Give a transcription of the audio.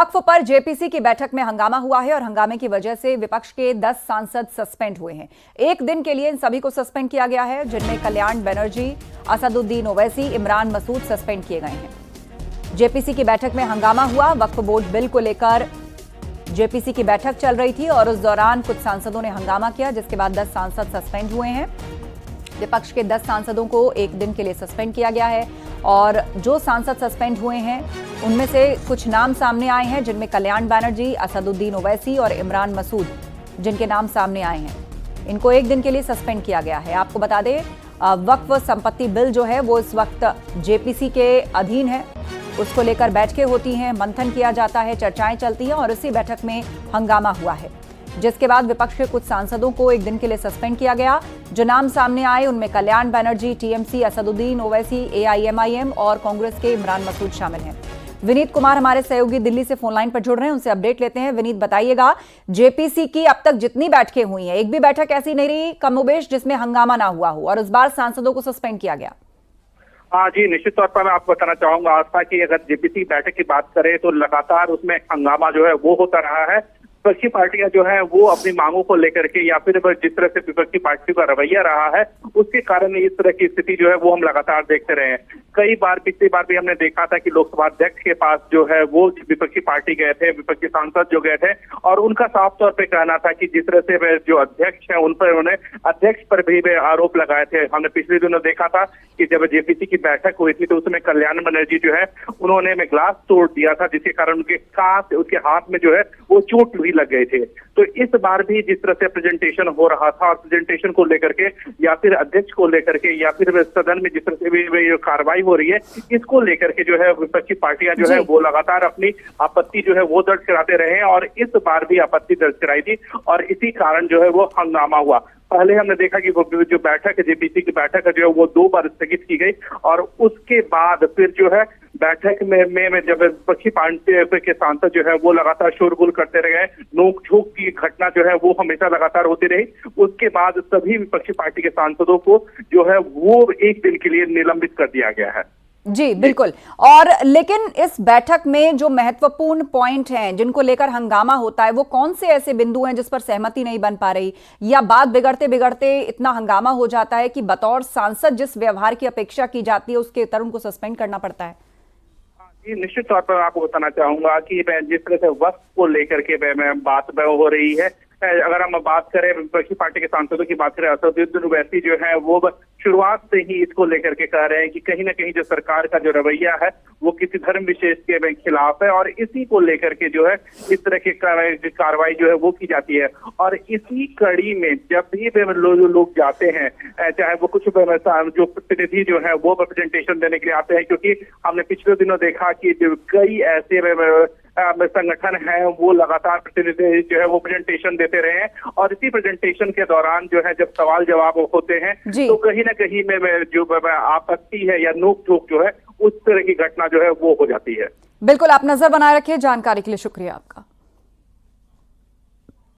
वक्फ पर जेपीसी की बैठक में हंगामा हुआ है और हंगामे की वजह से विपक्ष के 10 सांसद सस्पेंड हुए हैं। एक दिन के लिए इन सभी को सस्पेंड किया गया है, जिनमें कल्याण बनर्जी, असदुद्दीन ओवैसी, इमरान मसूद सस्पेंड किए गए हैं। जेपीसी की बैठक में हंगामा हुआ। वक्फ बोर्ड बिल को लेकर जेपीसी की बैठक चल रही थी और उस दौरान कुछ सांसदों ने हंगामा किया, जिसके बाद 10 सांसद सस्पेंड हुए हैं। विपक्ष के 10 सांसदों को एक दिन के लिए सस्पेंड किया गया है और जो सांसद सस्पेंड हुए हैं उनमें से कुछ नाम सामने आए हैं, जिनमें कल्याण बनर्जी, असदुद्दीन ओवैसी और इमरान मसूद, जिनके नाम सामने आए हैं। इनको एक दिन के लिए सस्पेंड किया गया है। आपको बता दें, वक्फ संपत्ति बिल जो है वो इस वक्त जेपीसी के अधीन है। उसको लेकर बैठकें होती हैं, मंथन किया जाता है, चर्चाएं चलती हैं और इसी बैठक में हंगामा हुआ है, जिसके बाद विपक्ष के कुछ सांसदों को एक दिन के लिए सस्पेंड किया गया। जो नाम सामने आए उनमें कल्याण बनर्जी, टीएमसी, असदुद्दीन ओवैसी, एआईएमआईएम और कांग्रेस के इमरान मसूद शामिल हैं। विनीत कुमार हमारे सहयोगी दिल्ली से फोन लाइन पर जुड़ रहे हैं, उनसे अपडेट लेते हैं। विनीत, बताइएगा, जेपीसी की अब तक जितनी बैठकें हुई हैं, एक भी बैठक ऐसी नहीं रही कमोबेश जिसमें हंगामा ना हुआ हो और इस बार सांसदों को सस्पेंड किया गया। हाँ जी, निश्चित तौर पर मैं आपको बताना चाहूंगा आस्था की अगर जेपीसी बैठक की बात करें तो लगातार उसमें हंगामा जो है वो होता रहा है। विपक्षी पार्टियां जो है वो अपनी मांगों को लेकर के या फिर जिस तरह से विपक्षी पार्टियों का रवैया रहा है उसके कारण इस तरह की स्थिति जो है वो हम लगातार देखते रहे हैं। कई बार पिछली बार भी हमने देखा था कि लोकसभा अध्यक्ष के पास जो है वो विपक्षी पार्टी गए थे, विपक्षी सांसद जो गए थे और उनका साफ तौर पे कहना था कि जिस तरह से जो अध्यक्ष है उन पर उन्होंने अध्यक्ष पर भी आरोप लगाए थे। हमने पिछले दिनों देखा था कि जब जेपीसी की बैठक हुई थी तो उसमें कल्याण बनर्जी जो है उन्होंने में ग्लास तोड़ दिया था, जिसके कारण उनके हाथ में जो है वो चोट भी लग गए थे। तो इस बार भी जिस तरह से प्रेजेंटेशन हो रहा था और प्रेजेंटेशन को लेकर के या फिर अध्यक्ष को लेकर के या फिर सदन में जिस तरह से भी कार्रवाई हो रही है, इसको लेकर के जो है विपक्षी पार्टियां जो है वो लगातार अपनी आपत्ति जो है वो दर्ज कराते रहे और इस बार भी आपत्ति दर्ज कराई थी और इसी कारण जो है वो हंगामा हुआ। पहले हमने देखा कि जो बैठक है जेपीसी की बैठक है जो है वो 2 बार स्थगित की गई और उसके बाद फिर जो है बैठक में जब विपक्षी पार्टी के सांसद जो है वो लगातार शोरगुल करते रहे, नोक झोंक की घटना जो है वो हमेशा लगातार होती रही। उसके बाद सभी विपक्षी पार्टी के सांसदों को जो है वो एक दिन के लिए निलंबित कर दिया गया है। जी बिल्कुल। और लेकिन इस बैठक में जो महत्वपूर्ण पॉइंट हैं जिनको लेकर हंगामा होता है, वो कौन से ऐसे बिंदु हैं जिस पर सहमति नहीं बन पा रही या बात बिगड़ते बिगड़ते इतना हंगामा हो जाता है कि बतौर सांसद जिस व्यवहार की अपेक्षा की जाती है उसके तरह उनको सस्पेंड करना पड़ता है? निश्चित तौर पर आपको बताना चाहूंगा कि जिस तरह से वक्त को लेकर के बात हो रही है, अगर हम बात करें विपक्षी पार्टी के सांसदों की बात करें, असदुद्दीन ओवैसी जो है वो शुरुआत से ही इसको लेकर के कह रहे हैं कि कहीं ना कहीं जो सरकार का जो रवैया है वो किसी धर्म विशेष के खिलाफ है और इसी को लेकर के जो है इस तरह की कार्रवाई जो है वो की जाती है। और इसी कड़ी में जब भी लोग जाते हैं, चाहे वो कुछ जो प्रतिनिधि जो है वो रिप्रेजेंटेशन देने के लिए आते हैं, क्योंकि हमने पिछले दिनों देखा कि कई ऐसे संगठन है वो लगातार प्रतिनिधि जो है वो प्रेजेंटेशन देते रहे हैं और इसी प्रेजेंटेशन के दौरान जो है जब सवाल जवाब होते हैं तो कहीं ना कहीं में जो आपत्ति है या नोक झोंक जो है उस तरह की घटना जो है वो हो जाती है। बिल्कुल, आप नजर बनाए रखिए। जानकारी के लिए शुक्रिया आपका।